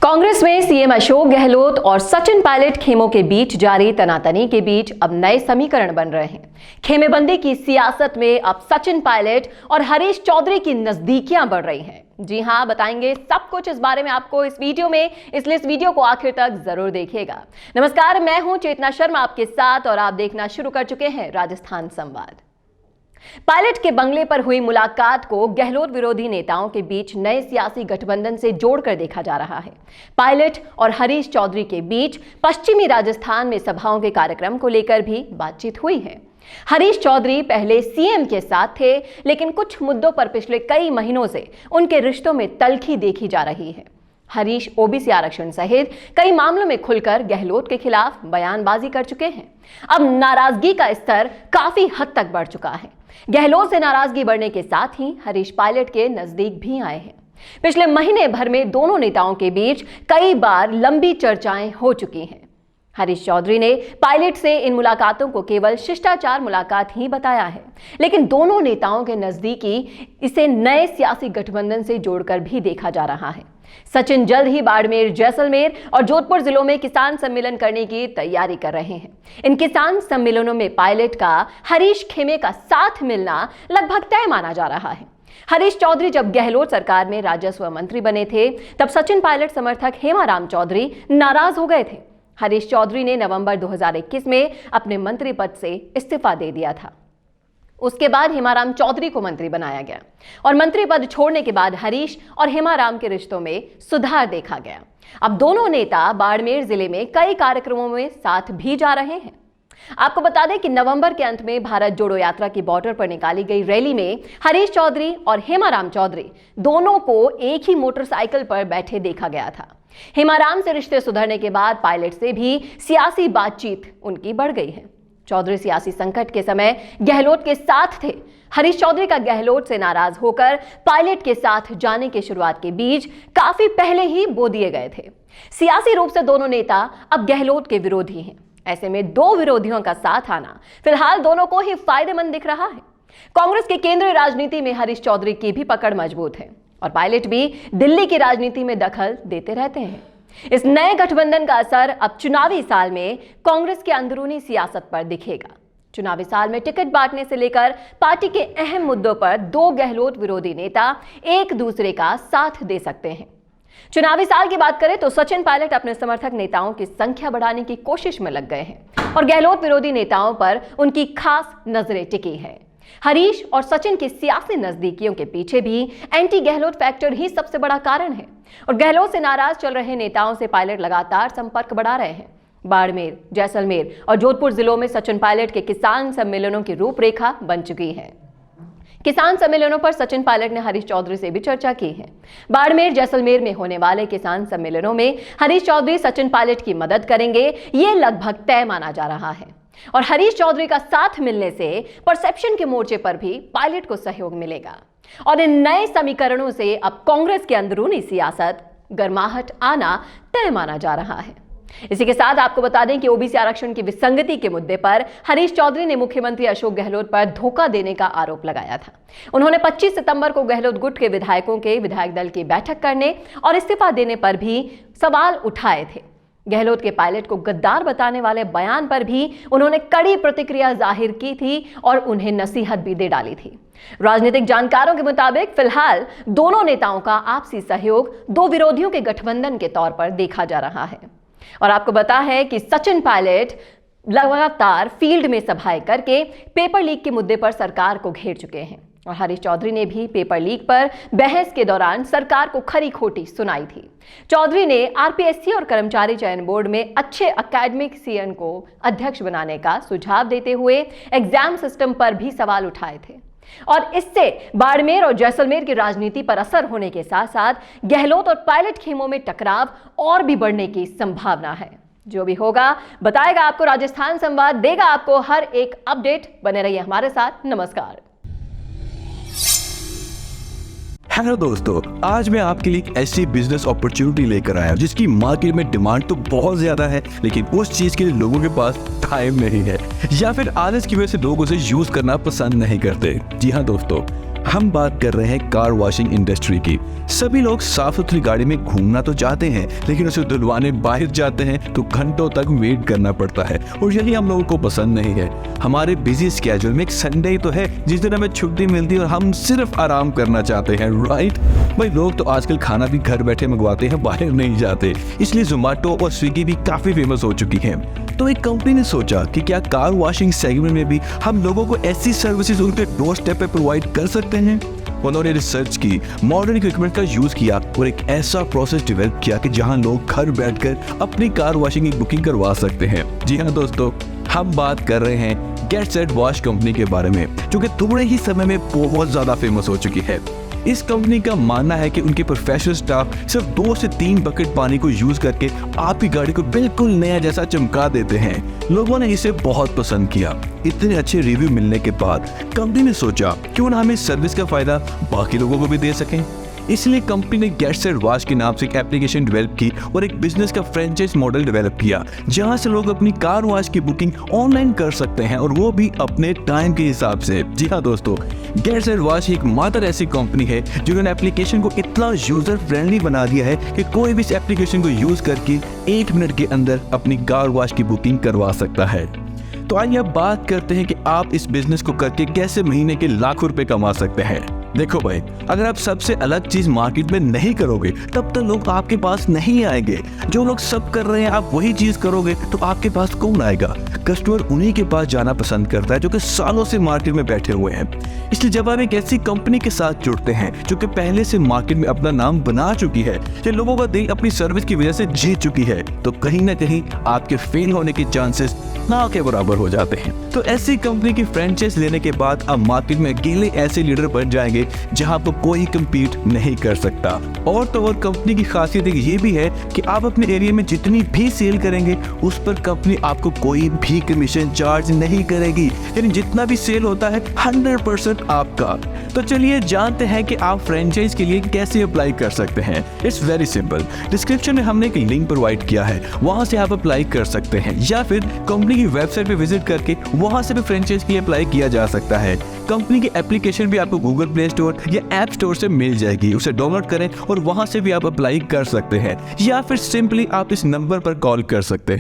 कांग्रेस में सीएम अशोक गहलोत और सचिन पायलट खेमों के बीच जारी तनातनी के बीच अब नए समीकरण बन रहे हैं। खेमेबंदी की सियासत में अब सचिन पायलट और हरीश चौधरी की नजदीकियां बढ़ रही हैं। जी हां, बताएंगे सब कुछ इस बारे में आपको इस वीडियो में, इसलिए इस वीडियो को आखिर तक जरूर देखिएगा। नमस्कार, मैं हूं चेतना शर्मा आपके साथ और आप देखना शुरू कर चुके हैं राजस्थान संवाद। पायलट के बंगले पर हुई मुलाकात को गहलोत विरोधी नेताओं के बीच नए सियासी गठबंधन से जोड़कर देखा जा रहा है। पायलट और हरीश चौधरी के बीच पश्चिमी राजस्थान में सभाओं के कार्यक्रम को लेकर भी बातचीत हुई है। हरीश चौधरी पहले सीएम के साथ थे, लेकिन कुछ मुद्दों पर पिछले कई महीनों से उनके रिश्तों में तल्खी देखी जा रही है। हरीश ओबीसी आरक्षण सहित कई मामलों में खुलकर गहलोत के खिलाफ बयानबाजी कर चुके हैं। अब नाराजगी का स्तर काफी हद तक बढ़ चुका है। गहलोत से नाराजगी बढ़ने के साथ ही हरीश पायलट के नजदीक भी आए हैं। पिछले महीने भर में दोनों नेताओं के बीच कई बार लंबी चर्चाएं हो चुकी हैं। हरीश चौधरी ने पायलट से इन मुलाकातों को केवल शिष्टाचार मुलाकात ही बताया है, लेकिन दोनों नेताओं के नजदीकी इसे नए सियासी गठबंधन से जोड़कर भी देखा जा रहा है। सचिन जल्द ही बाड़मेर, जैसलमेर और जोधपुर जिलों में किसान सम्मेलन करने की तैयारी कर रहे हैं। इन किसान सम्मेलनों में पायलट का हरीश खेमे का साथ मिलना लगभग तय माना जा रहा है। हरीश चौधरी जब गहलोत सरकार में राजस्व मंत्री बने थे, तब सचिन पायलट समर्थक हेमाराम चौधरी नाराज हो गए थे। हरीश चौधरी ने नवंबर 2021 में अपने मंत्री पद से इस्तीफा दे दिया था। उसके बाद हेमाराम चौधरी को मंत्री बनाया गया और मंत्री पद छोड़ने के बाद हरीश और हेमाराम के रिश्तों में सुधार देखा गया। अब दोनों नेता बाड़मेर जिले में कई कार्यक्रमों में साथ भी जा रहे हैं। आपको बता दें कि नवंबर के अंत में भारत जोड़ो यात्रा की बॉर्डर पर निकाली गई रैली में हरीश चौधरी और हेमाराम चौधरी दोनों को एक ही मोटरसाइकिल पर बैठे देखा गया था। हेमाराम से रिश्ते सुधरने के बाद पायलट से भी सियासी बातचीत उनकी बढ़ गई है। चौधरी सियासी संकट के समय गहलोत के साथ थे। हरीश चौधरी का गहलोत से नाराज होकर पायलट के साथ जाने की शुरुआत के बीज काफी पहले ही बो दिए गए थे। सियासी रूप से दोनों नेता अब गहलोत के विरोधी हैं। ऐसे में दो विरोधियों का साथ आना फिलहाल दोनों को ही फायदेमंद दिख रहा है। कांग्रेस की केंद्रीय राजनीति में हरीश चौधरी की भी पकड़ मजबूत है और पायलट भी दिल्ली की राजनीति में दखल देते रहते हैं। इस नए गठबंधन का असर अब चुनावी साल में कांग्रेस के अंदरूनी सियासत पर दिखेगा। चुनावी साल में टिकट बांटने से लेकर पार्टी के अहम मुद्दों पर दो गहलोत विरोधी नेता एक दूसरे का साथ दे सकते हैं। चुनावी साल की बात करें तो सचिन पायलट अपने समर्थक नेताओं की संख्या बढ़ाने की कोशिश में लग गए हैं और गहलोत विरोधी नेताओं पर उनकी खास नजरें टिकी है। हरीश और सचिन की सियासी नजदीकियों के पीछे भी एंटी गहलोत फैक्टर ही सबसे बड़ा कारण है और गहलोत से नाराज चल रहे नेताओं से पायलट लगातार संपर्क बढ़ा रहे हैं। बाड़मेर, जैसलमेर और जोधपुर जिलों में सचिन पायलट के किसान सम्मेलनों की रूपरेखा बन चुकी है। किसान सम्मेलनों पर सचिन पायलट ने हरीश चौधरी से भी चर्चा की है। बाड़मेर, जैसलमेर में होने वाले किसान सम्मेलनों में हरीश चौधरी सचिन पायलट की मदद करेंगे, ये लगभग तय माना जा रहा है और हरीश चौधरी का साथ मिलने से परसेप्शन के मोर्चे पर भी पायलट को सहयोग मिलेगा और इन नए समीकरणों से अब कांग्रेस के अंदरूनी सियासत गर्माहट आना तय माना जा रहा है। इसी के साथ आपको बता दें कि ओबीसी आरक्षण की विसंगति के मुद्दे पर हरीश चौधरी ने मुख्यमंत्री अशोक गहलोत पर धोखा देने का आरोप लगाया था। उन्होंने 25 सितंबर को गहलोत गुट के विधायकों के विधायक दल की बैठक करने और इस्तीफा देने पर भी सवाल उठाए थे। गहलोत के पायलट को गद्दार बताने वाले बयान पर भी उन्होंने कड़ी प्रतिक्रिया जाहिर की थी और उन्हें नसीहत भी दे डाली थी। राजनीतिक जानकारों के मुताबिक फिलहाल दोनों नेताओं का आपसी सहयोग दो विरोधियों के गठबंधन के तौर पर देखा जा रहा है और आपको पता है कि सचिन पायलट लगातार फील्ड में सभाएं करके पेपर लीक के मुद्दे पर सरकार को घेर चुके हैं और हरीश चौधरी ने भी पेपर लीक पर बहस के दौरान सरकार को खरी खोटी सुनाई थी। चौधरी ने आरपीएससी और कर्मचारी चयन बोर्ड में अच्छे एकेडमिक सीएन को अध्यक्ष बनाने का सुझाव देते हुए एग्जाम सिस्टम पर भी सवाल उठाए थे और इससे बाड़मेर और जैसलमेर की राजनीति पर असर होने के साथ साथ गहलोत और पायलट खेमों में टकराव और भी बढ़ने की संभावना है। जो भी होगा बताएगा आपको राजस्थान संवाद, देगा आपको हर एक अपडेट। बने रहिए हमारे साथ। नमस्कार। हेलो दोस्तों, आज मैं आपके लिए एक ऐसी बिजनेस अपॉर्चुनिटी लेकर आया हूं जिसकी मार्केट में डिमांड तो बहुत ज्यादा है, लेकिन उस चीज के लिए लोगों के पास टाइम नहीं है या फिर आलस की वजह से लोग उसे यूज करना पसंद नहीं करते। जी हाँ दोस्तों, हम बात कर रहे हैं कार वॉशिंग इंडस्ट्री की। सभी लोग साफ सुथरी गाड़ी में घूमना तो चाहते हैं, लेकिन उसे धुलवाने बाहर जाते हैं तो घंटों तक वेट करना पड़ता है और यही हम लोगों को पसंद नहीं है। हमारे बिजी स्केड्यूल में एक संडे ही तो है जिस दिन हमें छुट्टी मिलती है और हम सिर्फ आराम करना चाहते हैं, राइट? भाई लोग तो आजकल खाना भी घर बैठे मंगवाते हैं, बाहर नहीं जाते। इसलिए जोमेटो और स्विगी भी काफी फेमस हो चुकी है। तो एक कंपनी ने सोचा कि क्या कार वॉशिंग सेगमेंट में भी हम लोगों को ऐसी सर्विसेज उनके डोर स्टेप पे प्रोवाइड कर सकते हैं। उन्होंने रिसर्च की, मॉडर्न इक्विपमेंट का यूज किया और एक ऐसा प्रोसेस डेवलप किया कि जहां लोग घर बैठकर अपनी कार वॉशिंग की बुकिंग करवा सकते हैं। जी हाँ दोस्तों, हम बात कर रहे हैं गेट सेट वॉश कंपनी के बारे में, जो कि थोड़े ही समय में बहुत ज्यादा फेमस हो चुकी है। इस कंपनी का मानना है कि उनके प्रोफेशनल स्टाफ सिर्फ 2 से 3 बकेट पानी को यूज करके आपकी गाड़ी को बिल्कुल नया जैसा चमका देते हैं। लोगों ने इसे बहुत पसंद किया। इतने अच्छे रिव्यू मिलने के बाद कंपनी ने सोचा क्यों ना हम इस सर्विस का फायदा बाकी लोगों को भी दे सकें। इसलिए कंपनी ने गेट सेट वॉश के नाम से एक एप्लीकेशन डेवलप की और एक बिजनेस का फ्रेंचाइज मॉडल डेवलप किया, जहां से लोग अपनी कार वॉश की बुकिंग ऑनलाइन कर सकते हैं और वो भी अपने टाइम के हिसाब से। जी हाँ दोस्तों, गेट सेट वॉश एक मात्र ऐसी कंपनी है जिन्होंने एप्लीकेशन को इतना यूजर फ्रेंडली बना दिया है कि कोई भी इस एप्लीकेशन को यूज करके 1 मिनट के अंदर अपनी कार वॉश की बुकिंग करवा सकता है। तो आइए अब बात करते हैं कि आप इस बिजनेस को करके कैसे महीने के लाखों रुपए कमा सकते हैं। देखो भाई, अगर आप सबसे अलग चीज मार्केट में नहीं करोगे तब तक लोग आपके पास नहीं आएंगे। जो लोग सब कर रहे हैं आप वही चीज करोगे तो आपके पास कौन आएगा? कस्टमर उन्हीं के पास जाना पसंद करता है जो कि सालों से मार्केट में बैठे हुए हैं। इसलिए जब आप एक ऐसी कंपनी के साथ जुड़ते हैं जो कि पहले से मार्केट में अपना नाम बना चुकी है, जो लोगों का दिल अपनी सर्विस की वजह से जीत चुकी है, तो कहीं ना कहीं आपके फेल होने के चांसेस ना के बराबर हो जाते हैं। तो ऐसी कंपनी की फ्रेंचाइज लेने के बाद आप मार्केट में अकेले ऐसे लीडर बन जाएंगे जहां आपको कोई कम्पीट नहीं कर सकता। और तो और कंपनी की खासियत ये भी है कि आप अपने एरिया में जितनी भी सेल करेंगे उस पर कंपनी आपको कोई भी कमीशन चार्ज नहीं करेगी, यानी जितना भी सेल होता है 100% आपका। तो चलिए जानते हैं कि आप फ्रेंचाइज के लिए कैसे अप्लाई कर सकते हैं। It's very simple. डिस्क्रिप्शन में हमने एक लिंक प्रोवाइड किया है, वहां से आप अप्लाई कर सकते हैं, या फिर कंपनी की वेबसाइट पे विजिट करके वहां से भी फ्रेंचाइज के लिए अप्लाई किया जा सकता है। कंपनी की एप्लीकेशन भी आपको गूगल प्ले स्टोर या ऐप स्टोर से मिल जाएगी, उसे डाउनलोड करें और वहां से भी आप अप्लाई कर सकते हैं, या फिर सिंपली आप इस नंबर पर कॉल कर सकते हैं।